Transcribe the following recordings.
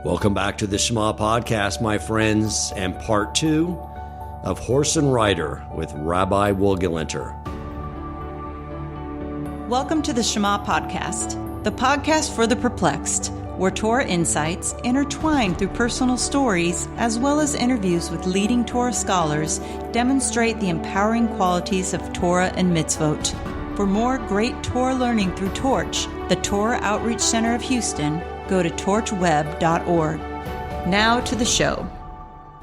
Welcome back to the Shema podcast, my friends, and part 2 of Horse and Rider with Rabbi Wohlgelernter. Welcome to the Shema podcast, the podcast for the perplexed, where Torah insights intertwined through personal stories as well as interviews with leading Torah scholars demonstrate the empowering qualities of Torah and mitzvot. For more great Torah learning through Torch, the Torah Outreach Center of Houston, go to torchweb.org. Now to the show.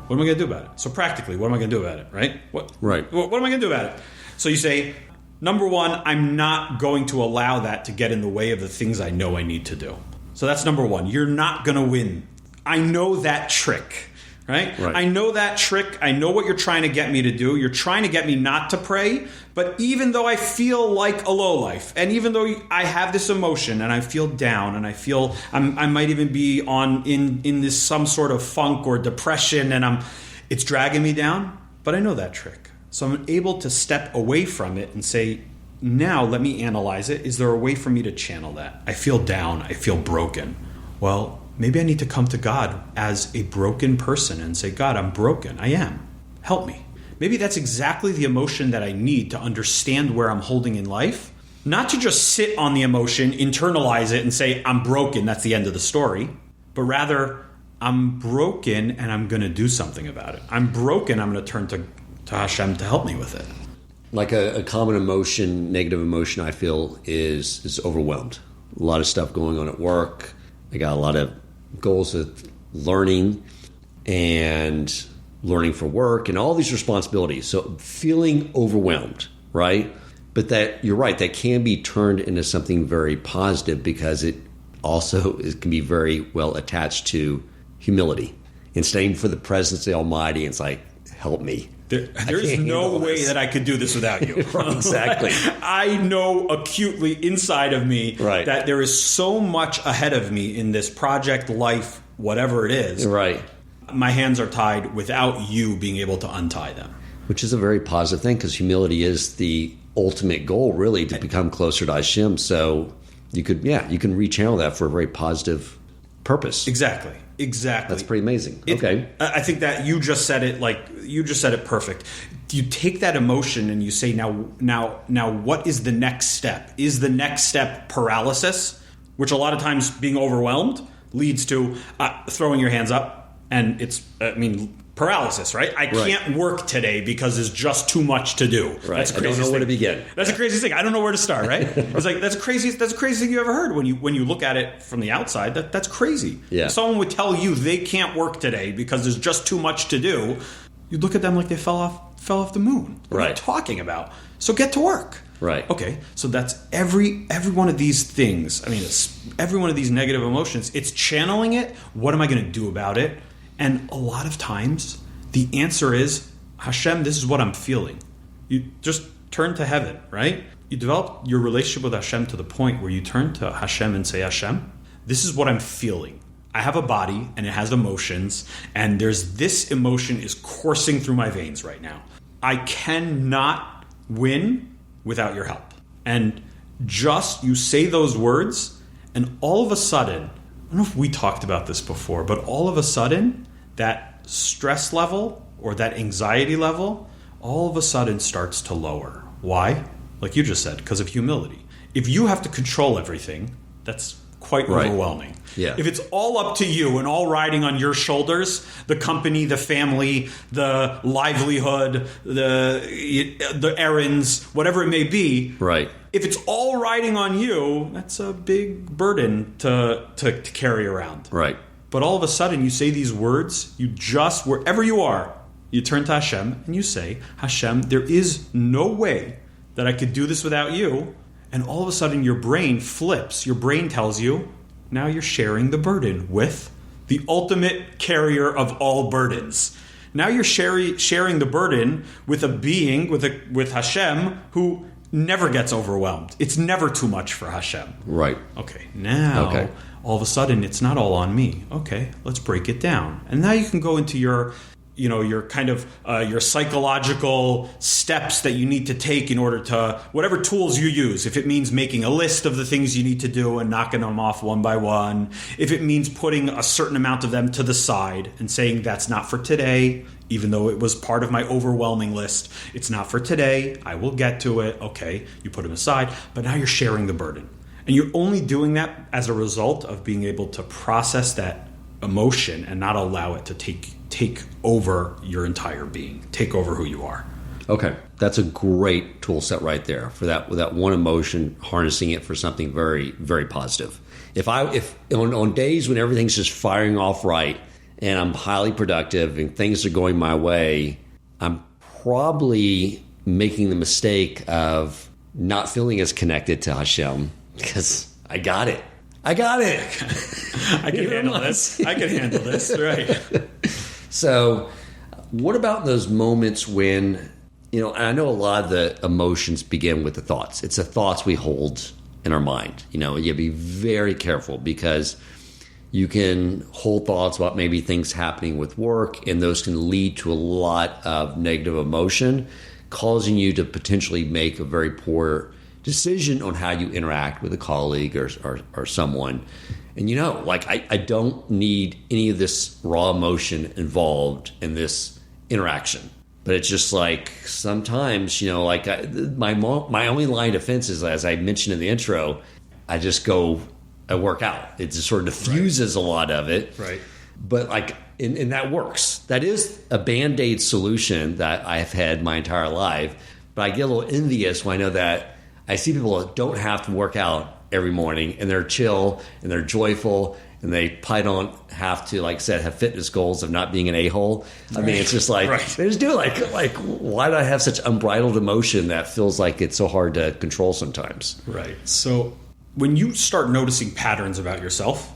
What am I going to do about it? So practically, what am I going to do about it, right? What am I going to do about it? So you say, number one, I'm not going to allow that to get in the way of the things I know I need to do. So that's number one. You're not going to win. I know that trick, right? I know that trick. I know what you're trying to get me to do. You're trying to get me not to pray. But even though I feel like a lowlife, and even though I have this emotion and I feel down and I feel I might even be in this some sort of funk or depression and it's dragging me down, but I know that trick. So I'm able to step away from it and say, now let me analyze it. Is there a way for me to channel that? I feel down. I feel broken. Well, maybe I need to come to God as a broken person and say, God, I'm broken. I am. Help me. Maybe that's exactly the emotion that I need to understand where I'm holding in life. Not to just sit on the emotion, internalize it, and say, I'm broken, that's the end of the story. But rather, I'm broken and I'm going to do something about it. I'm broken, I'm going to turn to Hashem to help me with it. Like a common emotion, negative emotion I feel is overwhelmed. A lot of stuff going on at work. I got a lot of goals of learning and learning for work and all these responsibilities. So feeling overwhelmed, right? But that you're right, that can be turned into something very positive because it also can be very well attached to humility and staying for the presence of the Almighty. It's like, help me. There is no way that I could do this without you. Exactly. I know acutely inside of me that there is so much ahead of me in this project, life, whatever it is. Right. My hands are tied without you being able to untie them. Which is a very positive thing because humility is the ultimate goal, really, to become closer to Hashem. So you can rechannel that for a very positive purpose. Exactly. That's pretty amazing. Okay. I think that you just said it perfect. You take that emotion and you say, now, what is the next step? Is the next step paralysis, which a lot of times being overwhelmed leads to throwing your hands up, and it's, paralysis, right? I can't work today because there's just too much to do. Right. I don't know where to begin. That's the craziest thing. I don't know where to start, right? It's like, that's the craziest thing you ever heard when you look at it from the outside. That's crazy. Yeah. If someone would tell you they can't work today because there's just too much to do, you'd look at them like they fell off the moon. What are you talking about? So get to work. Right. Okay. So that's every one of these things. It's every one of these negative emotions. It's channeling it. What am I going to do about it? And a lot of times, the answer is, Hashem, this is what I'm feeling. You just turn to heaven, right? You develop your relationship with Hashem to the point where you turn to Hashem and say, Hashem, this is what I'm feeling. I have a body and it has emotions, and this emotion is coursing through my veins right now. I cannot win without your help. And just, you say those words, and all of a sudden, I don't know if we talked about this before, but all of a sudden, that stress level or that anxiety level all of a sudden starts to lower. Why? Like you just said, because of humility. If you have to control everything, that's quite overwhelming. Yeah. If it's all up to you and all riding on your shoulders, the company, the family, the livelihood, the errands, whatever it may be. Right. If it's all riding on you, that's a big burden to carry around. Right. But all of a sudden, you say these words, wherever you are, you turn to Hashem and you say, Hashem, there is no way that I could do this without you. And all of a sudden, your brain flips. Your brain tells you, now you're sharing the burden with the ultimate carrier of all burdens. Now you're sharing the burden with a being, with Hashem, who never gets overwhelmed. It's never too much for Hashem. Right. Okay, now, all of a sudden, it's not all on me. Okay, let's break it down. And now you can go into your your kind of your psychological steps that you need to take in order to, whatever tools you use. If it means making a list of the things you need to do and knocking them off one by one, if it means putting a certain amount of them to the side and saying that's not for today, even though it was part of my overwhelming list, it's not for today, I will get to it. Okay, you put them aside, but now you're sharing the burden. And you're only doing that as a result of being able to process that emotion and not allow it to take over your entire being, take over who you are. Okay, that's a great tool set right there for that one emotion, harnessing it for something very, very positive. If on days when everything's just firing off right and I'm highly productive and things are going my way, I'm probably making the mistake of not feeling as connected to Hashem because I got it. I can handle this. I can handle this, right? So what about those moments when, and I know a lot of the emotions begin with the thoughts. It's the thoughts we hold in our mind. You have to be very careful because you can hold thoughts about maybe things happening with work, and those can lead to a lot of negative emotion, causing you to potentially make a very poor decision on how you interact with a colleague or someone. And I don't need any of this raw emotion involved in this interaction. But it's just like sometimes, my only line of defense is, as I mentioned in the intro, I work out. It just sort of diffuses a lot of it. Right. But and that works. That is a Band-Aid solution that I've had my entire life. But I get a little envious when I know that I see people that don't have to work out every morning, and they're chill and they're joyful, and they probably don't have to, like I said, have fitness goals of not being an a-hole. I mean, it's just like they just do it. Like why do I have such unbridled emotion that feels like it's so hard to control sometimes? Right. So when you start noticing patterns about yourself,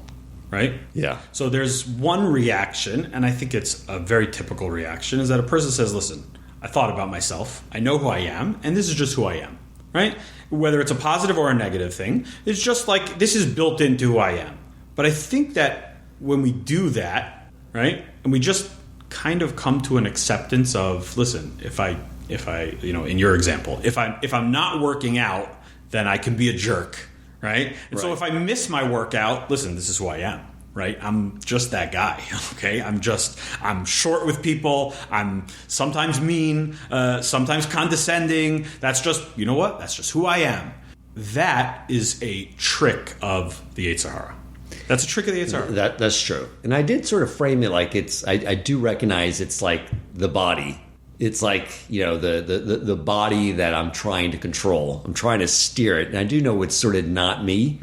right? Yeah. So there's one reaction, and I think it's a very typical reaction, is that a person says, "Listen, I thought about myself. I know who I am, and this is just who I am." Right? Whether it's a positive or a negative thing, it's just like this is built into who I am. But I think that when we do that, right, and we just kind of come to an acceptance of, listen, if I in your example, if I'm not working out, then I can be a jerk, right? And so if I miss my workout, listen, this is who I am. Right? I'm just that guy. Okay. I'm short with people. I'm sometimes mean, sometimes condescending. That's just, what? That's just who I am. That is a trick of the Yetzer Hara. That's a trick of the Yetzer Hara. That's true. And I did sort of frame it like I do recognize it's like the body. It's like, the body that I'm trying to control. I'm trying to steer it. And I do know it's sort of not me,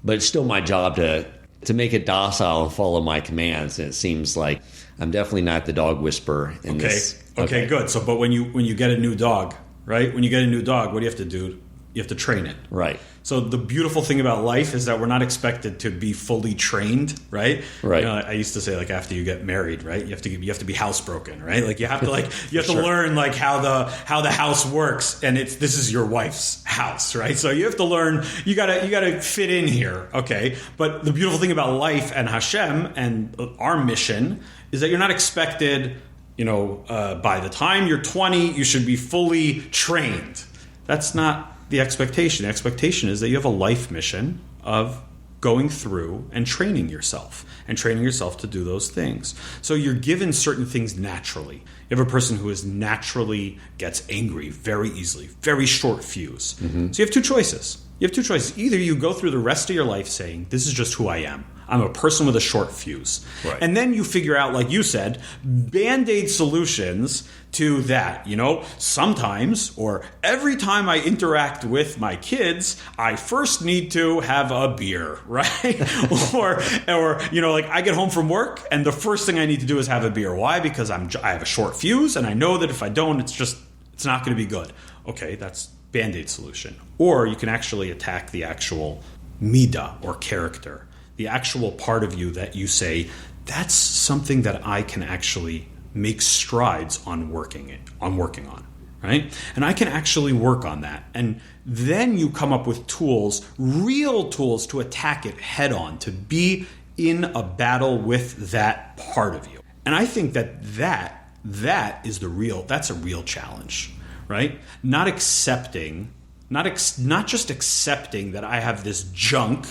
but it's still my job to make it docile and follow my commands. And it seems like I'm definitely not the dog whisperer in this. Okay, good. So, but when you get a new dog, right? When you get a new dog, what do you have to do? You have to train it. Right. So the beautiful thing about life is that we're not expected to be fully trained, right? Right. I used to say, like, after you get married, right? You have to be housebroken, right? Like you have to learn like how the house works, and this is your wife's house, right? So you have to learn. You gotta fit in here, okay? But the beautiful thing about life and Hashem and our mission is that you're not expected. By the time you're 20, you should be fully trained. That's not the expectation. The expectation is that you have a life mission of going through and training yourself to do those things. So you're given certain things naturally. You have a person who naturally gets angry very easily, very short fuse. Mm-hmm. So you have two choices. Either you go through the rest of your life saying, this is just who I am. I'm a person with a short fuse. Right. And then you figure out, like you said, Band-Aid solutions to that. Sometimes or every time I interact with my kids, I first need to have a beer, right? or like I get home from work and the first thing I need to do is have a beer. Why? Because I have a short fuse and I know that if I don't, it's not going to be good. Okay, that's Band-Aid solution. Or you can actually attack the actual midah or character. The actual part of you that you say, that's something that I can actually make strides on working on, right? And I can actually work on that. And then you come up with tools, real tools to attack it head on, to be in a battle with that part of you. And I think that is that's a real challenge, right? Not just accepting that I have this junk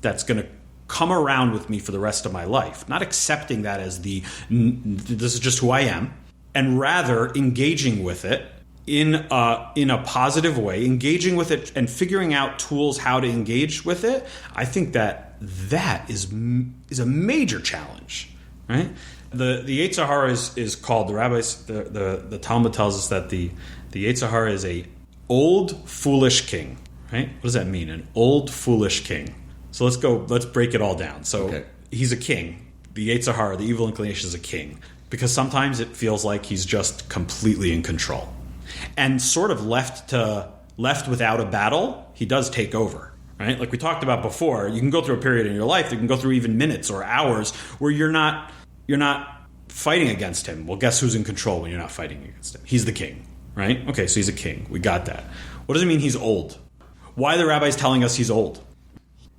that's going to come around with me for the rest of my life. Not accepting that as this is just who I am, and rather engaging with it in a positive way, engaging with it and figuring out tools how to engage with it. I think that is a major challenge, right? The Yetzer Hara is called, the rabbis, the Talmud tells us that the Yetzer Hara is a old foolish king, right? What does that mean? An old foolish king. So let's break it all down. So He's a king. The Yetzer Hara, the evil inclination, is a king, because sometimes it feels like he's just completely in control. And sort of left without a battle, he does take over, right? Like we talked about before, you can go through a period in your life, you can go through even minutes or hours where you're not fighting against him. Well, guess who's in control when you're not fighting against him? He's the king, right? Okay, so he's a king. We got that. What does it mean he's old? Why are the rabbis telling us he's old?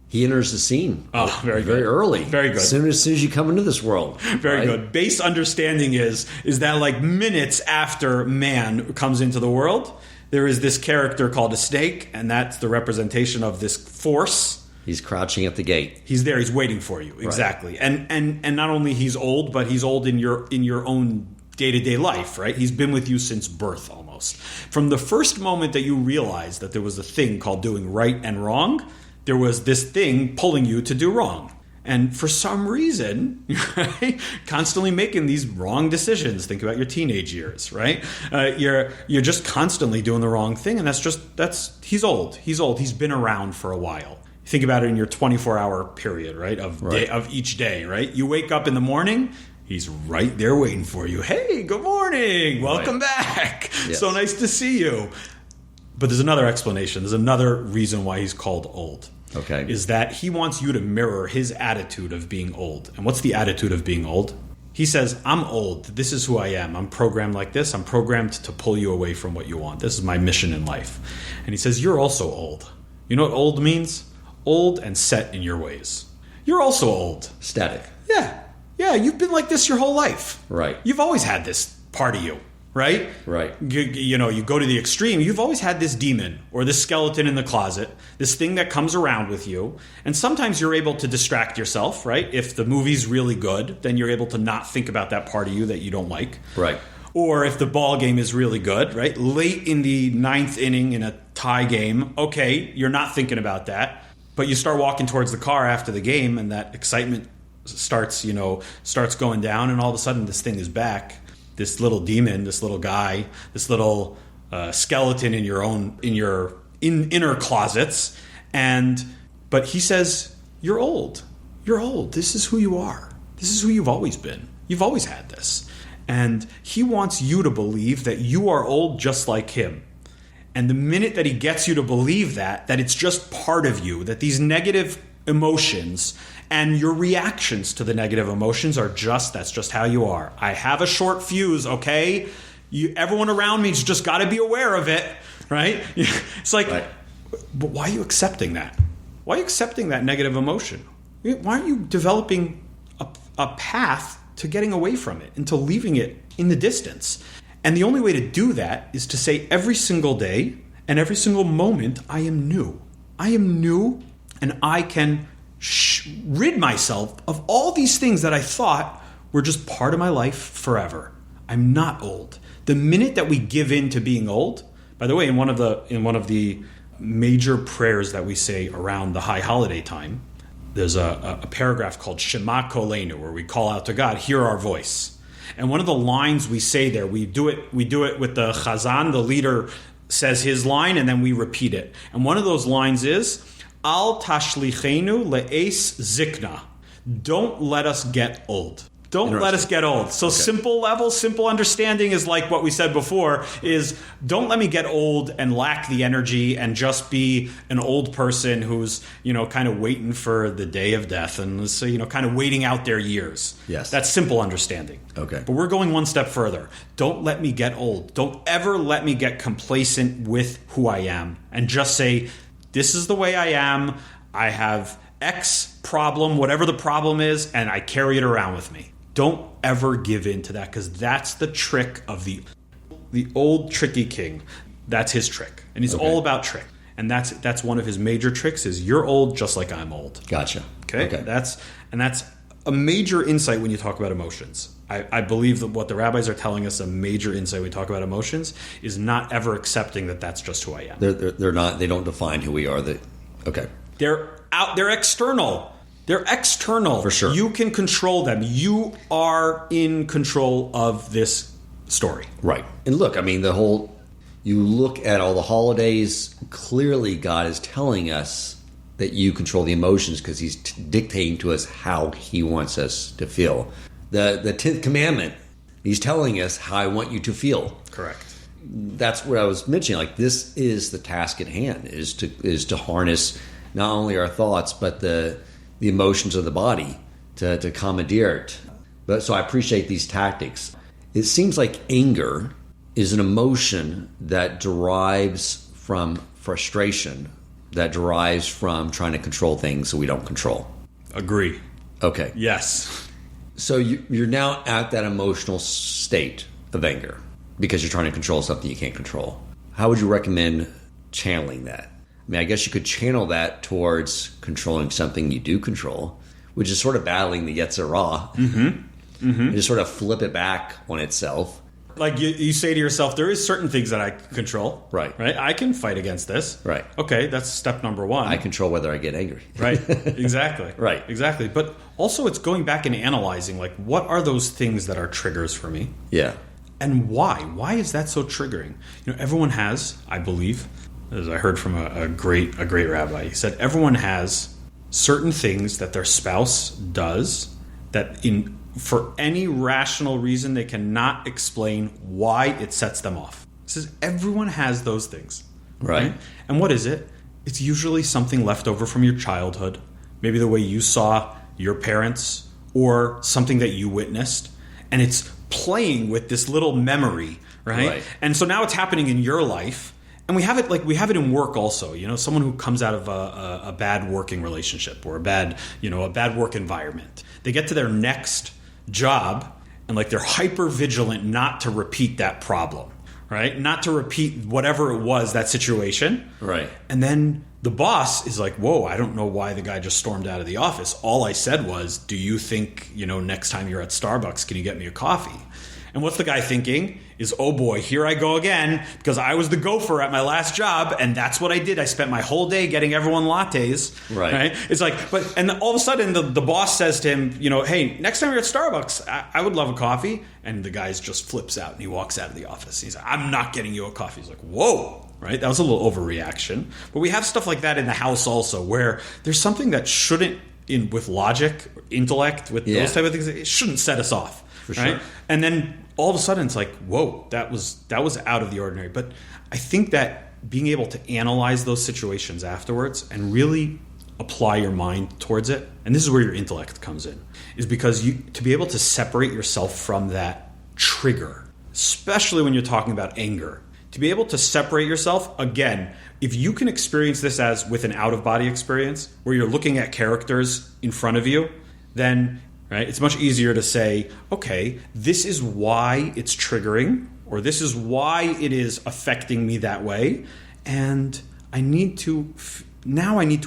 He enters the scene very early. Very good. As soon as you come into this world. Very good. Base understanding is that like minutes after man comes into the world, there is this character called a snake, and that's the representation of this force. He's crouching at the gate. He's there. He's waiting for you. Exactly. Right. And not only he's old, but he's old in your own day-to-day life, right? He's been with you since birth almost. From the first moment that you realized that there was a thing called doing right and wrong, there was this thing pulling you to do wrong. And for some reason, right, constantly making these wrong decisions. Think about your teenage years, right? You're just constantly doing the wrong thing, and he's old. He's been around for a while. Think about it in your 24-hour period, right, of each day, right? You wake up in the morning, he's right there waiting for you. Hey, good morning. Welcome back. Yes. So nice to see you. But there's another explanation. There's another reason why he's called old. Okay. Is that he wants you to mirror his attitude of being old. And what's the attitude of being old? He says, I'm old. This is who I am. I'm programmed like this. I'm programmed to pull you away from what you want. This is my mission in life. And he says, you're also old. You know what old means? Old and set in your ways. You're also old. Static. Yeah, you've been like this your whole life. Right. You've always had this part of you. Right? Right. You go to the extreme. You've always had this demon or this skeleton in the closet, this thing that comes around with you. And sometimes you're able to distract yourself, right? If the movie's really good, then you're able to not think about that part of you that you don't like. Right. Or if the ball game is really good, right? Late in the 9th inning in a tie game, okay, you're not thinking about that. But you start walking towards the car after the game, and that excitement starts going down, and all of a sudden this thing is back. This little demon, this little guy, this little skeleton in your inner closets, but he says, "You're old. You're old. This is who you are. This is who you've always been. You've always had this." And he wants you to believe that you are old just like him. And the minute that he gets you to believe that it's just part of you, that these negative emotions and your reactions to the negative emotions that's just how you are. I have a short fuse, okay? Everyone around me's just got to be aware of it, right? It's like, right. But why are you accepting that? Why are you accepting that negative emotion? Why aren't you developing a path to getting away from it and to leaving it in the distance? And the only way to do that is to say every single day and every single moment, I am new. I am new, and I can rid myself of all these things that I thought were just part of my life forever. I'm not old. The minute that we give in to being old, by the way, in one of the major prayers that we say around the high holiday time, there's a paragraph called Shema Kolenu, where we call out to God, hear our voice. And one of the lines we say there, we do it with the Chazan, the leader says his line, and then we repeat it. And one of those lines is, Al tashlichenu le'es zikna. Don't let us get old. Don't let us get old. So simple understanding is like what we said before, is don't let me get old and lack the energy and just be an old person who's, kind of waiting for the day of death and, so, kind of waiting out their years. Yes. That's simple understanding. Okay. But we're going one step further. Don't let me get old. Don't ever let me get complacent with who I am and just say, this is the way I am. I have X problem, whatever the problem is, and I carry it around with me. Don't ever give in to that, because that's the trick of the old tricky king. That's his trick. And he's all about trick. And that's one of his major tricks is you're old just like I'm old. Gotcha. Okay. That's a major insight when you talk about emotions. I believe that what the rabbis are telling us, a major insight when we talk about emotions, is not ever accepting that that's just who I am. They're not. They don't define who we are. They're out. They're external. They're external. For sure. You can control them. You are in control of this story. Right. And look, I mean, you look at all the holidays, clearly God is telling us that you control the emotions because he's dictating to us how he wants us to feel. The 10th commandment, he's telling us how I want you to feel. Correct. That's what I was mentioning. Like, this is the task at hand, is to harness not only our thoughts, but the emotions of the body to commandeer it. But so I appreciate these tactics. It seems like anger is an emotion that derives from frustration, that derives from trying to control things that we don't control. Agree. Okay. Yes. So you're now at that emotional state of anger because you're trying to control something you can't control. How would you recommend channeling that? I mean, I guess you could channel that towards controlling something you do control, which is sort of battling the Yetzer Hara. And just sort of flip it back on itself. Like you say to yourself, there is certain things that I can control. Right. I can fight against this. Right. Okay, that's step number one. I control whether I get angry. Right. Exactly. Right. Exactly. But also it's going back and analyzing, like, what are those things that are triggers for me? Yeah. And why? Why is that so triggering? Everyone has, I believe, as I heard from a great rabbi, he said everyone has certain things that their spouse does that for any rational reason, they cannot explain why it sets them off. It says everyone has those things. Right. And what is it? It's usually something left over from your childhood. Maybe the way you saw your parents or something that you witnessed. And it's playing with this little memory, right? And so now it's happening in your life. And we have it in work also. Someone who comes out of a bad working relationship or a bad work environment. They get to their next job and they're hyper vigilant not to repeat that problem, right? Not to repeat whatever it was, that situation. Right. And then the boss is like, whoa, I don't know why the guy just stormed out of the office. All I said was, do you think, next time you're at Starbucks, can you get me a coffee? And what's the guy thinking is, oh boy, here I go again, because I was the gopher at my last job, and that's what I did. I spent my whole day getting everyone lattes. Right? It's like, and all of a sudden the boss says to him, hey, next time you're at Starbucks, I would love a coffee. And the guy just flips out and he walks out of the office. He's like, I'm not getting you a coffee. He's like, whoa, right? That was a little overreaction. But we have stuff like that in the house also, where there's something that shouldn't, with logic, intellect, with those type of things, it shouldn't set us off. For sure. Right? And then all of a sudden it's like, whoa, that was out of the ordinary. But I think that being able to analyze those situations afterwards and really apply your mind towards it, and this is where your intellect comes in, is because to be able to separate yourself from that trigger, especially when you're talking about anger, to be able to separate yourself, again, if you can experience this as with an out-of-body experience where you're looking at characters in front of you, then right, it's much easier to say, okay, this is why it's triggering, or this is why it is affecting me that way, and I need to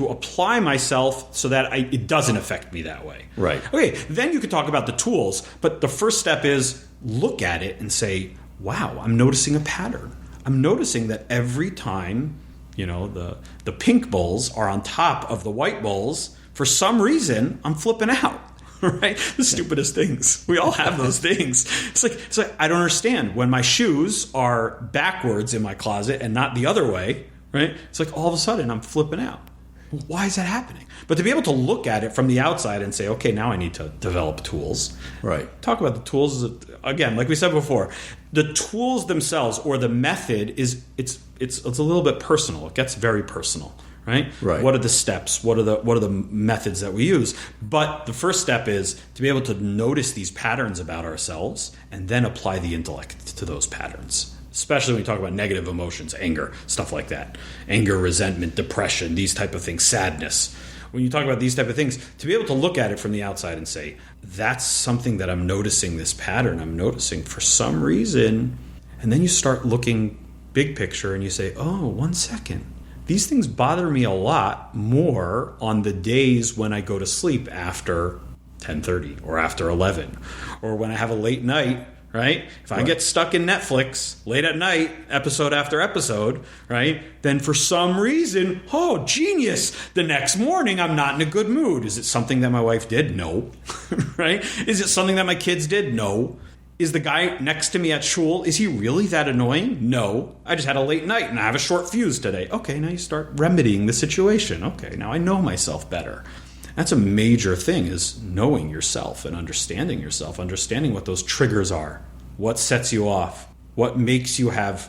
apply myself so that it doesn't affect me that way. Right. Okay, then you could talk about the tools, but the first step is look at it and say, wow, I'm noticing a pattern. I'm noticing that every time, the pink bowls are on top of the white bowls, for some reason, I'm flipping out. Right? The stupidest things. We all have those things. It's like I don't understand. When my shoes are backwards in my closet and not the other way, right? It's like all of a sudden I'm flipping out. Why is that happening? But to be able to look at it from the outside and say, okay, now I need to develop tools. Right. Talk about the tools again, like we said before. The tools themselves or the method it's a little bit personal. It gets very personal. Right? What are the steps? What are the methods that we use? But the first step is to be able to notice these patterns about ourselves and then apply the intellect to those patterns. Especially when we talk about negative emotions, anger, stuff like that. Anger, resentment, depression, these type of things, sadness. when you talk about these type of things, to be able to look at it from the outside and say, that's something that I'm noticing, this pattern I'm noticing for some reason. And then you start looking big picture and you say, oh, 1 second. These things bother me a lot more on the days when I go to sleep after 10:30 or after 11, or when I have a late night, right? If I get stuck in Netflix late at night, episode after episode, right? Then for some reason, oh, genius, the next morning I'm not in a good mood. Is it something that my wife did? No. Right? Is it something that my kids did? No. Is the guy next to me at shul, is he really that annoying? No. I just had a late night and I have a short fuse today. Okay, now you start remedying the situation. Okay, now I know myself better. That's a major thing, is knowing yourself and understanding yourself, understanding what those triggers are, what sets you off, what makes you have,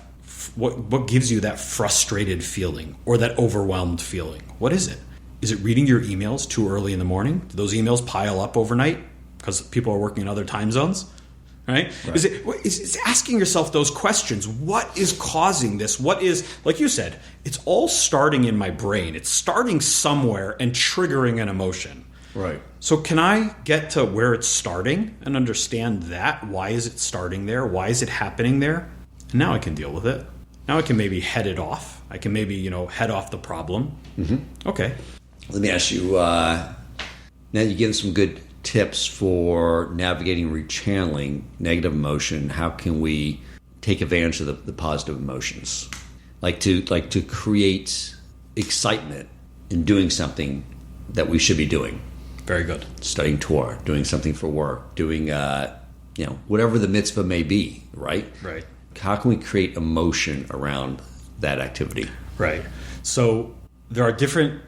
what gives you that frustrated feeling or that overwhelmed feeling. What is it? Is it reading your emails too early in the morning? Do those emails pile up overnight because people are working in other time zones? Right? Is it asking yourself those questions? What is causing this? What is, like you said, it's all starting in my brain. It's starting somewhere and triggering an emotion. Right. So can I get to where it's starting and understand that? Why is it starting there? Why is it happening there? And now I can deal with it. Now I can maybe head it off. I can maybe, head off the problem. Mm-hmm. Okay. Let me ask you, now you give some good tips for navigating, rechanneling negative emotion. How can we take advantage of the positive emotions, like to create excitement in doing something that we should be doing? Very good. Studying Torah, doing something for work, doing whatever the mitzvah may be. Right. How can we create emotion around that activity? Right. So there are different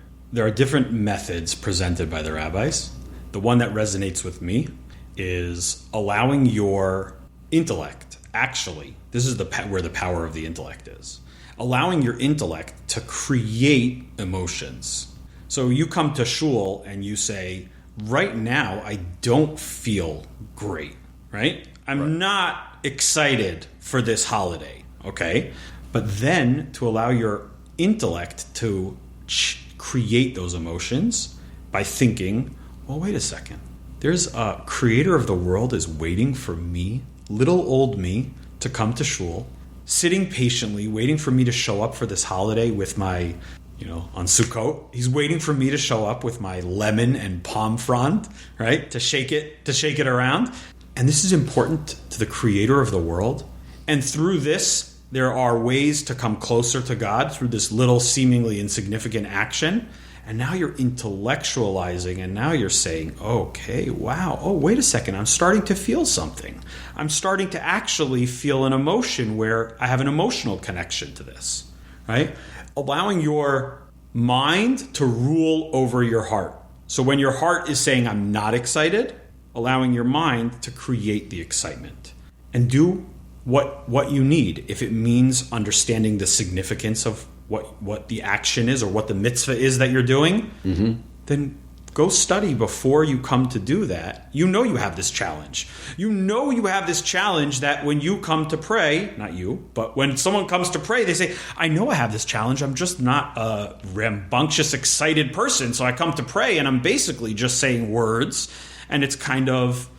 methods presented by the rabbis. The one that resonates with me is allowing your intellect, actually, this is where the power of the intellect is, allowing your intellect to create emotions. So you come to shul and you say, right now, I don't feel great, right? I'm not excited for this holiday, okay? But then to allow your intellect to create those emotions by thinking, well, wait a second. There's a creator of the world is waiting for me, little old me, to come to shul, sitting patiently, waiting for me to show up for this holiday with my, on Sukkot. He's waiting for me to show up with my lemon and palm frond, right? To shake it around. And this is important to the creator of the world. And through this, there are ways to come closer to God through this little seemingly insignificant action. And now you're intellectualizing, and now you're saying, okay, wow, oh, wait a second, I'm starting to feel something. I'm starting to actually feel an emotion where I have an emotional connection to this, right? Allowing your mind to rule over your heart. So when your heart is saying, I'm not excited, allowing your mind to create the excitement. And do what you need. If it means understanding the significance of what the action is or what the mitzvah is that you're doing, then go study before you come to do that. You have this challenge. You have this challenge that when you come to pray, not you, but when someone comes to pray, they say, I know I have this challenge. I'm just not a rambunctious, excited person. So I come to pray and I'm basically just saying words, and it's kind of,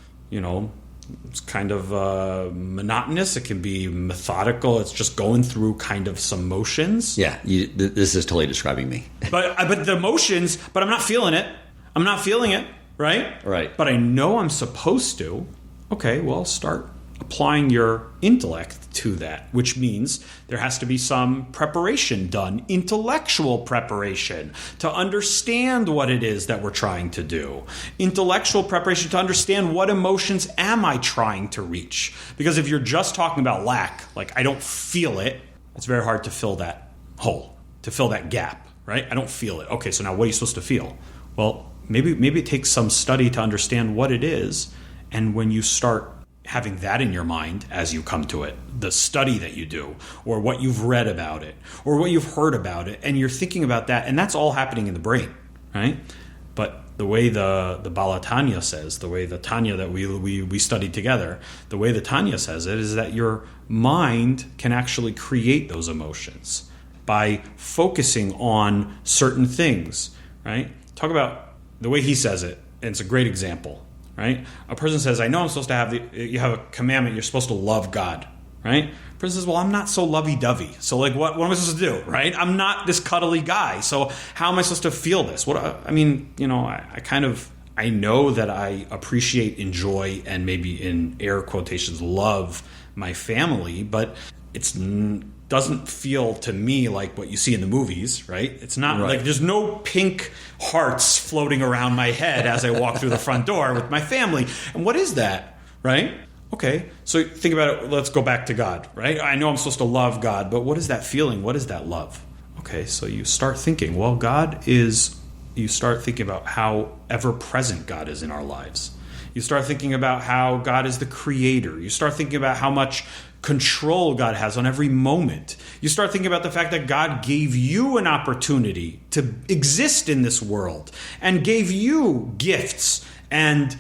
monotonous. It can be methodical. It's just going through kind of some motions. Yeah, this is totally describing me. but the motions, but I'm not feeling it. I'm not feeling it, right? Right. But I know I'm supposed to. Okay, well, start applying your intellect to that, which means there has to be some preparation done, intellectual preparation to understand what it is that we're trying to do, intellectual preparation to understand what emotions am I trying to reach. Because if you're just talking about lack, like I don't feel it, it's very hard to fill that hole, to fill that gap, right? I don't feel it. Okay, so now what are you supposed to feel? Well, maybe it takes some study to understand what it is, and when you start having that in your mind as you come to it, the study that you do, or what you've read about it, or what you've heard about it, and you're thinking about that, and that's all happening in the brain, right? But the way the Baal Tanya says, the way the Tanya that we studied together, the way the Tanya says it is that your mind can actually create those emotions by focusing on certain things, right? talk about the way he says it, and it's a great example, right? A person says, I know I'm supposed to have you have a commandment, you're supposed to love God, right? A person says, well, I'm not so lovey-dovey. So like, what am I supposed to do, right? I'm not this cuddly guy. So how am I supposed to feel this? I know that I appreciate, enjoy, and maybe in air quotations, love my family, but it's doesn't feel to me like what you see in the movies, right? It's not like there's no pink hearts floating around my head as I walk through the front door with my family. And what is that, right? Okay, so think about it. Let's go back to God, right? I know I'm supposed to love God, but what is that feeling? What is that love? Okay, so you start thinking, well, you start thinking about how ever-present God is in our lives. You start thinking about how God is the creator. You start thinking about how much control God has on every moment. You start thinking about the fact that God gave you an opportunity to exist in this world and gave you gifts and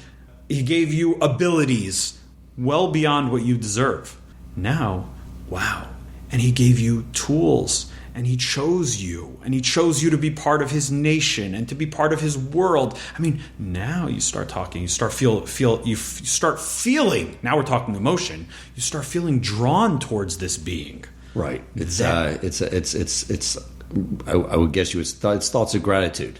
he gave you abilities well beyond what you deserve. Now, wow. And he gave you tools. And he chose you. And he chose you to be part of his nation and to be part of his world. I mean, now you start talking. You start you start feeling. Now we're talking emotion. You start feeling drawn towards this being. Right. I would guess it's thoughts of gratitude.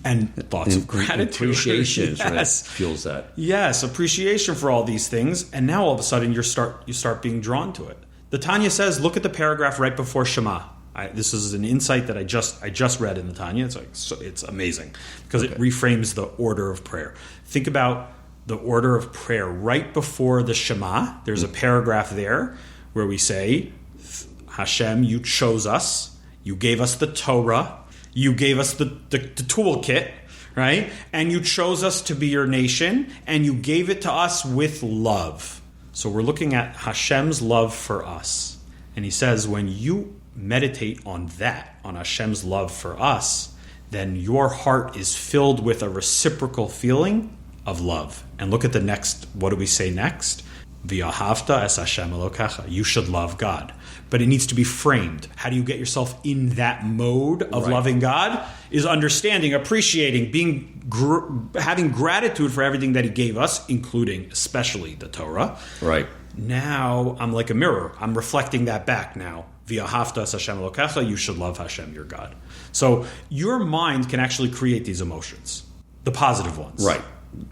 And thoughts of gratitude. Appreciation yes. Right, fuels that. Yes, appreciation for all these things. And now all of a sudden you start being drawn to it. The Tanya says, look at the paragraph right before Shema. This is an insight that I just read in the Tanya. It's amazing because it reframes the order of prayer. Think about the order of prayer right before the Shema. There's a paragraph there where we say, Hashem, you chose us. You gave us the Torah. You gave us the toolkit, right? And you chose us to be your nation, and you gave it to us with love. So we're looking at Hashem's love for us. And he says, when you meditate on that, on Hashem's love for us, then your heart is filled with a reciprocal feeling of love. And look at the next, what do we say next? V'ahavta es Hashem Elokecha. You should love God. But it needs to be framed. How do you get yourself in that mode of loving God? Is understanding, appreciating, having gratitude for everything that he gave us, including especially the Torah. Right. Now I'm like a mirror. I'm reflecting that back now. V'ahavta es Hashem Elokecha. You should love Hashem, your God. So your mind can actually create these emotions, the positive ones. Right.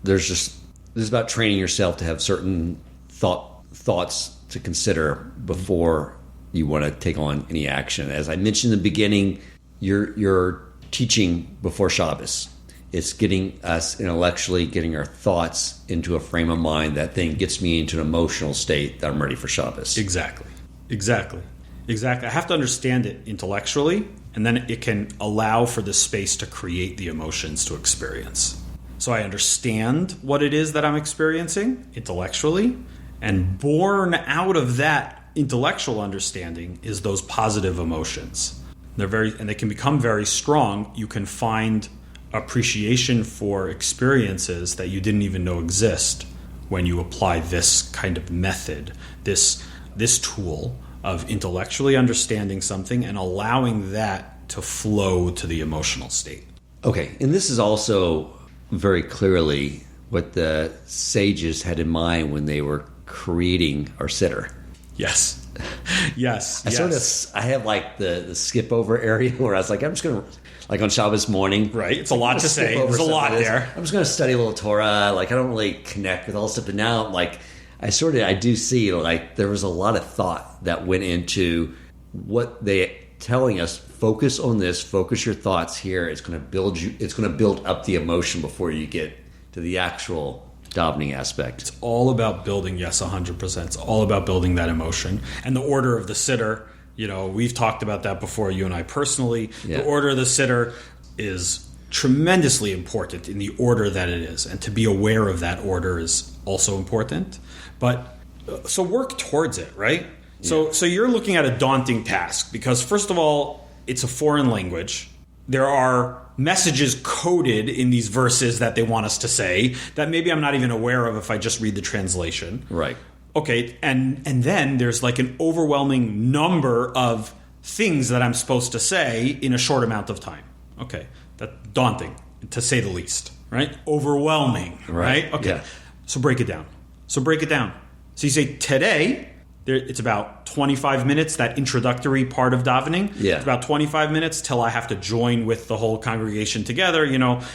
This is about training yourself to have certain thoughts to consider before you want to take on any action. As I mentioned in the beginning, you're teaching before Shabbos. It's getting us intellectually, getting our thoughts into a frame of mind that then gets me into an emotional state that I'm ready for Shabbos. Exactly. I have to understand it intellectually, and then it can allow for the space to create the emotions to experience. So I understand what it is that I'm experiencing intellectually, and born out of that intellectual understanding is those positive emotions. They can become very strong. You can find appreciation for experiences that you didn't even know exist when you apply this kind of method, this tool of intellectually understanding something and allowing that to flow to the emotional state. Okay, and this is also very clearly what the sages had in mind when they were creating our sitter. Yes. I have like the skip over area where I was like, I'm just going to, like on Shabbos morning. Right. It's a lot to say. There's a lot there. I'm just going to study a little Torah. Like I don't really connect with all this stuff. But now like I do see like there was a lot of thought that went into what they telling us. Focus on this. Focus your thoughts here. It's going to build you. It's going to build up the emotion before you get to the actual davening aspect. It's all about building, yes, 100%. It's all about building that emotion. And the order of the sitter, we've talked about that before, you and I personally. Yeah. The order of the sitter is tremendously important in the order that it is. And to be aware of that order is also important. But so work towards it, right? Yeah. So you're looking at a daunting task because, first of all, it's a foreign language. There are messages coded in these verses that they want us to say that maybe I'm not even aware of if I just read the translation. Right. Okay, and then there's like an overwhelming number of things that I'm supposed to say in a short amount of time. Okay, that's daunting. to say the least, right? Overwhelming, right? Okay. Yeah. So break it down. So you say today, it's about 25 minutes, that introductory part of davening. Yeah. It's about 25 minutes till I have to join with the whole congregation together.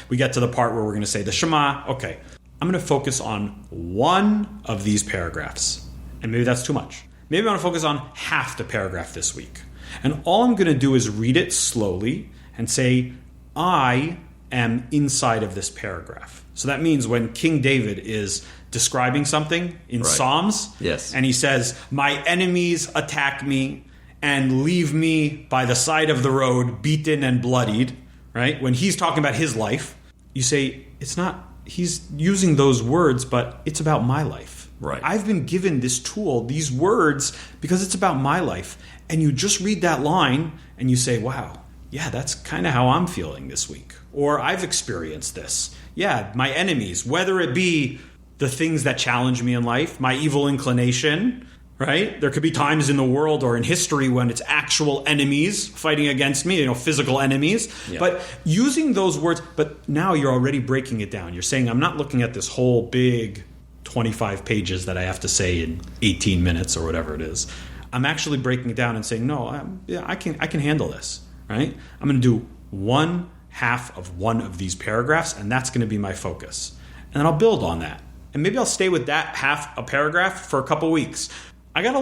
We get to the part where we're going to say the Shema. Okay, I'm going to focus on one of these paragraphs. And maybe that's too much. Maybe I'm going to focus on half the paragraph this week. And all I'm going to do is read it slowly and say, I am inside of this paragraph. So that means when King David is describing something in Psalms, yes, and he says, my enemies attack me and leave me by the side of the road, beaten and bloodied, right? When he's talking about his life, you say, it's not, he's using those words, but it's about my life. Right. I've been given this tool, these words, because it's about my life. And you just read that line and you say, wow, yeah, that's kind of how I'm feeling this week. Or I've experienced this. Yeah, my enemies, whether it be the things that challenge me in life, my evil inclination, right? There could be times in the world or in history when it's actual enemies fighting against me, physical enemies. Yeah. But using those words, but now you're already breaking it down. You're saying, I'm not looking at this whole big 25 pages that I have to say in 18 minutes or whatever it is. I'm actually breaking it down and saying, no, I can handle this, right? I'm going to do one half of one of these paragraphs, and that's going to be my focus. And then I'll build on that. And maybe I'll stay with that half a paragraph for a couple weeks. I got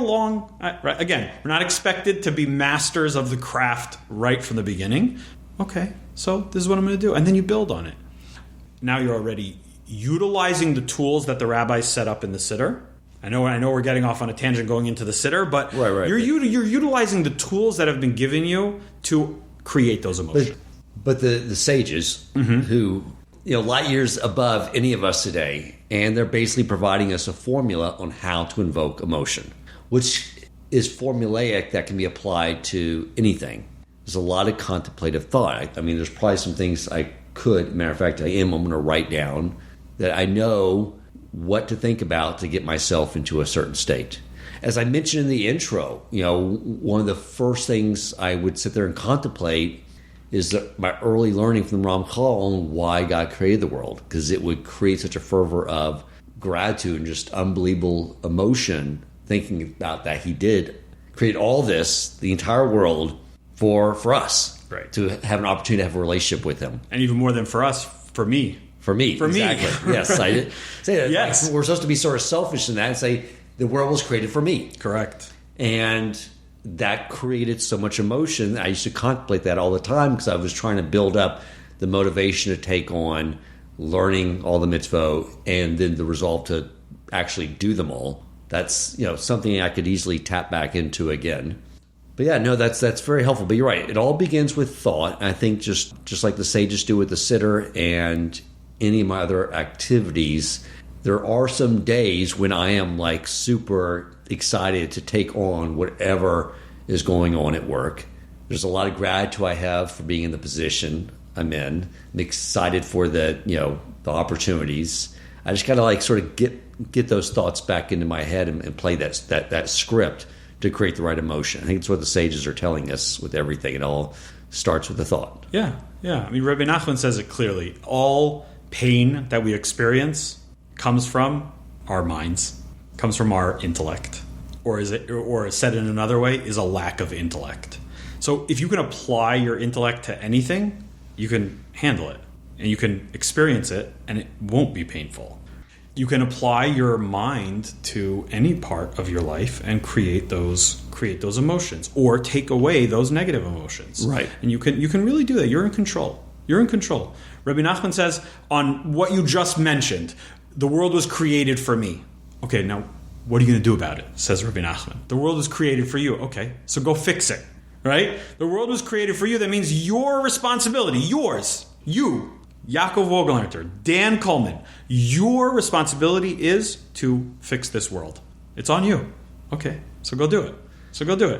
again, we're not expected to be masters of the craft right from the beginning. Okay, so this is what I'm going to do. And then you build on it. Now you're already utilizing the tools that the rabbis set up in the Siddur. I know we're getting off on a tangent going into the Siddur, but you're utilizing the tools that have been given you to create those emotions. But the sages who, light years above any of us today, and they're basically providing us a formula on how to invoke emotion, which is formulaic that can be applied to anything. There's a lot of contemplative thought. I mean, there's probably some things matter of fact, I'm going to write down that I know what to think about to get myself into a certain state. As I mentioned in the intro, one of the first things I would sit there and contemplate is my early learning from the Ramchal on why God created the world, because it would create such a fervor of gratitude and just unbelievable emotion thinking about that he did create all this, the entire world, for us, right, to have an opportunity to have a relationship with him. And even more than for us, for me. For me, exactly. Yes, I did say that. Yes. Like, we're supposed to be sort of selfish in that and say the world was created for me. Correct. And that created so much emotion. I used to contemplate that all the time because I was trying to build up the motivation to take on learning all the mitzvot and then the resolve to actually do them all. That's something I could easily tap back into again. But yeah, no, that's very helpful. But you're right. It all begins with thought. And I think just like the sages do with the Siddur and any of my other activities, there are some days when I am like super excited to take on whatever is going on at work. There's a lot of gratitude I have for being in the position I'm in. I'm excited for the opportunities. I just gotta like sort of get those thoughts back into my head and play that script to create the right emotion. I think it's what the sages are telling us with everything. It all starts with a thought. Yeah. I mean, Rabbi Nachman says it clearly. All pain that we experience comes from our minds, comes from our intellect, or said in another way, is a lack of intellect. So if you can apply your intellect to anything, you can handle it and you can experience it and it won't be painful. You can apply your mind to any part of your life and create those emotions or take away those negative emotions. Right. And you can really do that. You're in control. Rabbi Nachman says on what you just mentioned, the world was created for me. Okay, now what are you going to do about it? Says Rabbi Nachman. The world was created for you. Okay, so go fix it. Right? The world was created for you. That means your responsibility, yours, you, Yaakov Wohlgelernter, Dan Coleman, your responsibility is to fix this world. It's on you. Okay, so go do it.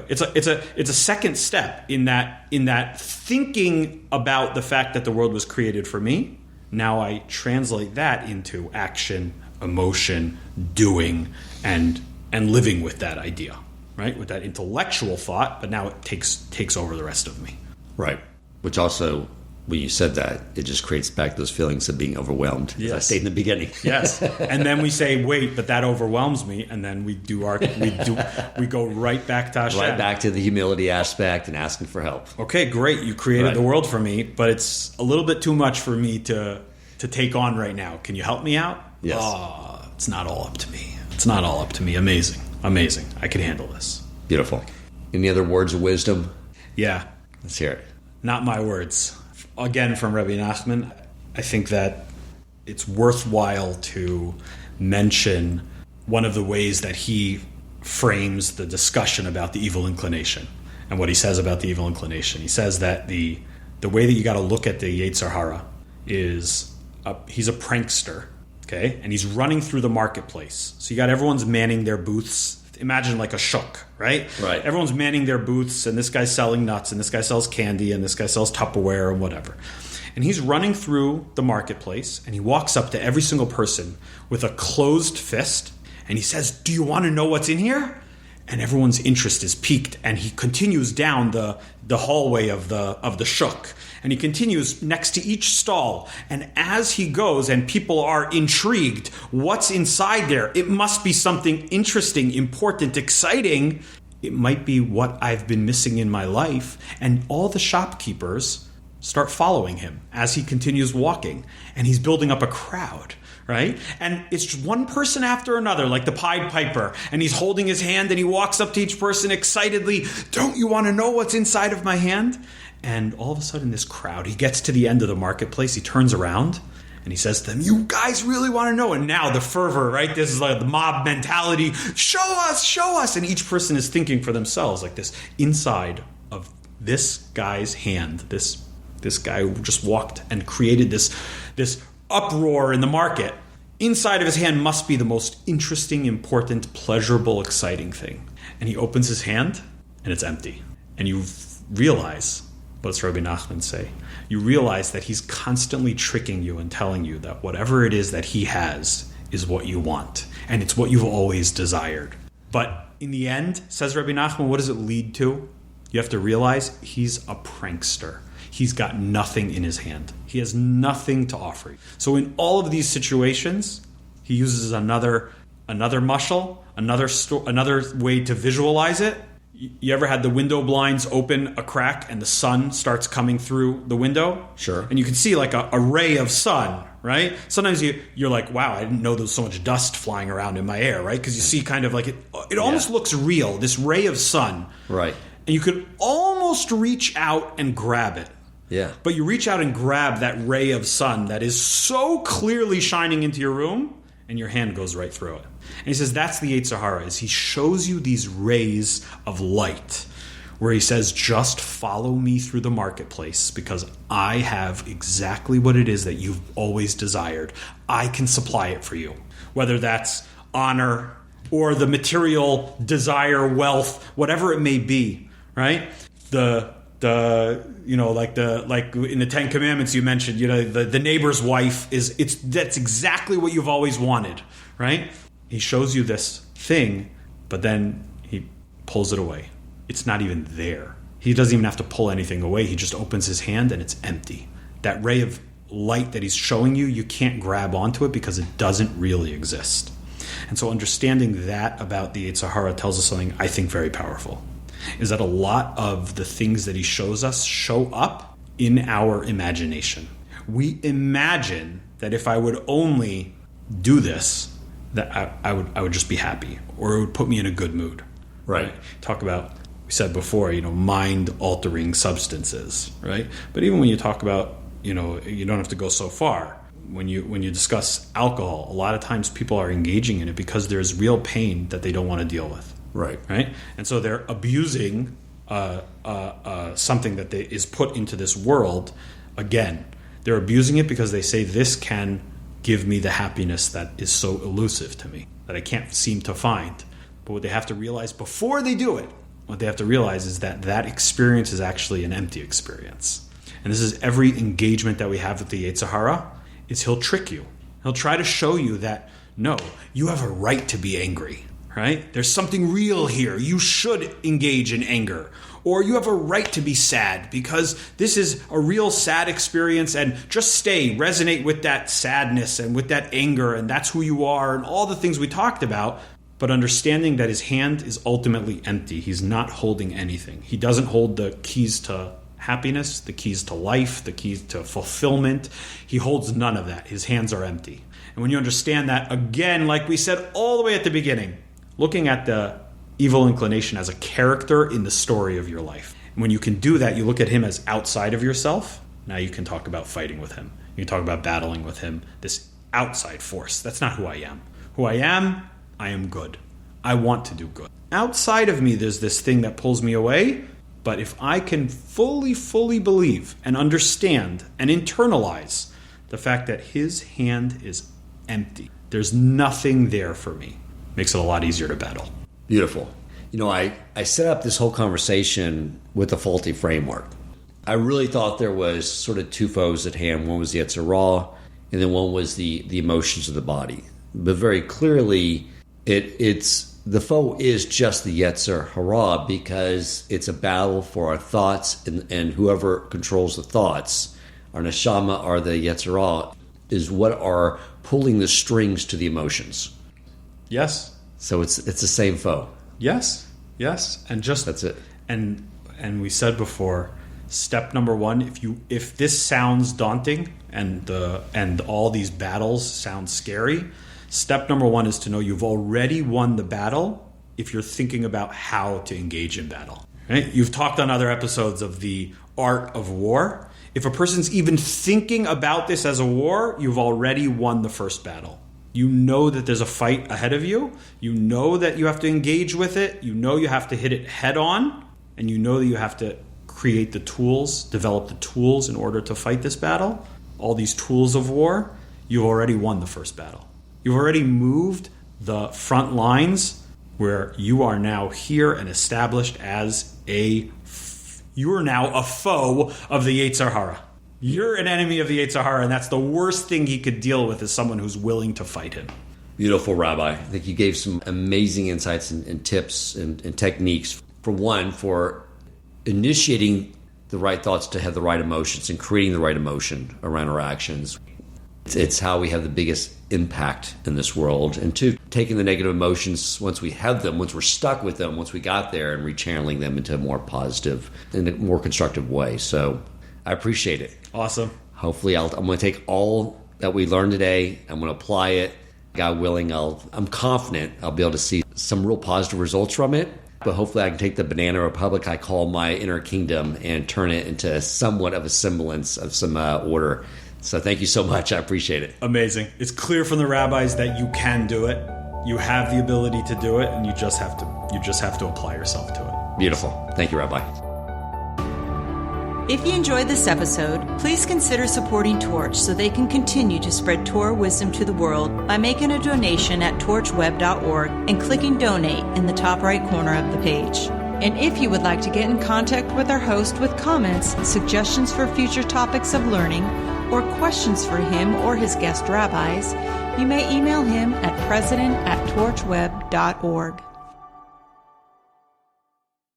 It's a second step in that thinking about the fact that the world was created for me. Now I translate that into action, emotion, doing, and living with that idea, right? With that intellectual thought, but now it takes over the rest of me. Right. Which also when you said that, it just creates back those feelings of being overwhelmed. Yes. As I stated in the beginning. Yes. And then we say, wait, but that overwhelms me. And then we go right back to Hashem. Right back to the humility aspect and asking for help. Okay, great. You created the world for me, but it's a little bit too much for me to take on right now. Can you help me out? Yes. Oh, it's not all up to me. It's not all up to me. Amazing. Amazing. I can handle this. Beautiful. Any other words of wisdom? Yeah. Let's hear it. Not my words. Again, from Rabbi Nachman, I think that it's worthwhile to mention one of the ways that he frames the discussion about the evil inclination and what he says about the evil inclination. He says that the way that you got to look at the Yetzer Hara is he's a prankster, okay? And he's running through the marketplace. So you got everyone's manning their booths. Imagine like a shuk, right? Right. Everyone's manning their booths, and this guy's selling nuts, and this guy sells candy, and this guy sells Tupperware, and whatever. And he's running through the marketplace, and he walks up to every single person with a closed fist, and he says, "Do you want to know what's in here?" And everyone's interest is piqued, and he continues down the hallway of the shuk, and he continues next to each stall. And as he goes, and people are intrigued, what's inside there? It must be something interesting, important, exciting. It might be what I've been missing in my life. And all the shopkeepers start following him as he continues walking, and he's building up a crowd. Right? And it's just one person after another, like the Pied Piper. And he's holding his hand and he walks up to each person excitedly. "Don't you want to know what's inside of my hand?" And all of a sudden, this crowd, he gets to the end of the marketplace. He turns around and he says to them, "You guys really want to know?" And now the fervor, right? This is like the mob mentality. Show us, show us. And each person is thinking for themselves, like this inside of this guy's hand, this guy who just walked and created this uproar in the market. Inside of his hand must be the most interesting, important, pleasurable, exciting thing. And he opens his hand and it's empty. And you realize, what does Rabbi Nachman say? You realize that he's constantly tricking you and telling you that whatever it is that he has is what you want. And it's what you've always desired. But in the end, says Rabbi Nachman, what does it lead to? You have to realize he's a prankster. He's got nothing in his hand. He has nothing to offer you. So in all of these situations, he uses another mushal, another way to visualize it. You ever had the window blinds open a crack and the sun starts coming through the window? Sure. And you can see like a ray of sun, right? Sometimes you're like, wow, I didn't know there was so much dust flying around in my air, right? Because you see kind of like it almost looks real, this ray of sun. Right. And you could almost reach out and grab it. Yeah. But you reach out and grab that ray of sun that is so clearly shining into your room, and your hand goes right through it. And he says that's the Yetzer Hara, is he shows you these rays of light, where he says, just follow me through the marketplace, because I have exactly what it is that you've always desired. I can supply it for you. Whether that's honor or the material desire, wealth, whatever it may be, right? Like in the Ten Commandments you mentioned, the neighbor's wife that's exactly what you've always wanted, right? He shows you this thing, but then he pulls it away. It's not even there. He doesn't even have to pull anything away. He just opens his hand and it's empty. That ray of light that he's showing you, you can't grab onto it because it doesn't really exist. And so understanding that about the Yetzer Hara tells us something I think very powerful. Is that a lot of the things that he shows us show up in our imagination. We imagine that if I would only do this, that I would just be happy, or it would put me in a good mood. Right. Talk about, we said before, mind-altering substances, right? But even when you talk about, you don't have to go so far. When you discuss alcohol, a lot of times people are engaging in it because there's real pain that they don't want to deal with. Right. And so they're abusing something that is put into this world. Again, they're abusing it because they say this can give me the happiness that is so elusive to me, that I can't seem to find. But what they have to realize before they do it, what they have to realize is that experience is actually an empty experience. And this is every engagement that we have with the Yetzer Hara, is he'll trick you. He'll try to show you that, no, you have a right to be angry. right? There's something real here. You should engage in anger. Or you have a right to be sad because this is a real sad experience, and just resonate with that sadness and with that anger, and that's who you are and all the things we talked about. But understanding that his hand is ultimately empty. He's not holding anything. He doesn't hold the keys to happiness, the keys to life, the keys to fulfillment. He holds none of that. His hands are empty. And when you understand that, again, like we said all the way at the beginning, looking at the evil inclination as a character in the story of your life. And when you can do that, you look at him as outside of yourself. Now you can talk about fighting with him. You can talk about battling with him, this outside force. That's not who I am. Who I am good. I want to do good. Outside of me, there's this thing that pulls me away. But if I can fully believe and understand and internalize the fact that his hand is empty, there's nothing there for me, makes it a lot easier to battle. Beautiful. I set up this whole conversation with a faulty framework. I really thought there was sort of two foes at hand. One was the Yetzer Hara, and then one was the emotions of the body. But very clearly, it's the foe is just the Yetzer Hara because it's a battle for our thoughts, and whoever controls the thoughts, our Neshama or the Yetzer Hara, is what are pulling the strings to the emotions. Yes. So it's the same foe. Yes. And just that's it. And we said before, step number one, if this sounds daunting and all these battles sound scary, step number one is to know you've already won the battle if you're thinking about how to engage in battle. Right? You've talked on other episodes of the art of war. If a person's even thinking about this as a war, you've already won the first battle. You know that there's a fight ahead of you. You know that you have to engage with it. You know you have to hit it head on. And you know that you have to create the tools, develop the tools in order to fight this battle. All these tools of war, you've already won the first battle. You've already moved the front lines where you are now here and established as you are now a foe of the Yetzer Hara. You're an enemy of the Yetzer Hara, and that's the worst thing he could deal with is someone who's willing to fight him. Beautiful, Rabbi. I think you gave some amazing insights and tips and techniques. For one, for initiating the right thoughts to have the right emotions and creating the right emotion around our actions. It's how we have the biggest impact in this world. And two, taking the negative emotions once we have them, once we're stuck with them, once we got there, and rechanneling them into a more positive and a more constructive way. So I appreciate it. Awesome. Hopefully I'm going to take all that we learned today. I'm going to apply it. God willing, I'm confident I'll be able to see some real positive results from it. But hopefully I can take the banana republic I call my inner kingdom and turn it into somewhat of a semblance of some order. So thank you so much. I appreciate it. Amazing. It's clear from the rabbis that you can do it. You have the ability to do it, and you just have to apply yourself to it. Beautiful. Thank you, Rabbi. If you enjoyed this episode, please consider supporting Torch so they can continue to spread Torah wisdom to the world by making a donation at torchweb.org and clicking donate in the top right corner of the page. And if you would like to get in contact with our host with comments, suggestions for future topics of learning, or questions for him or his guest rabbis, you may email him at president@torchweb.org.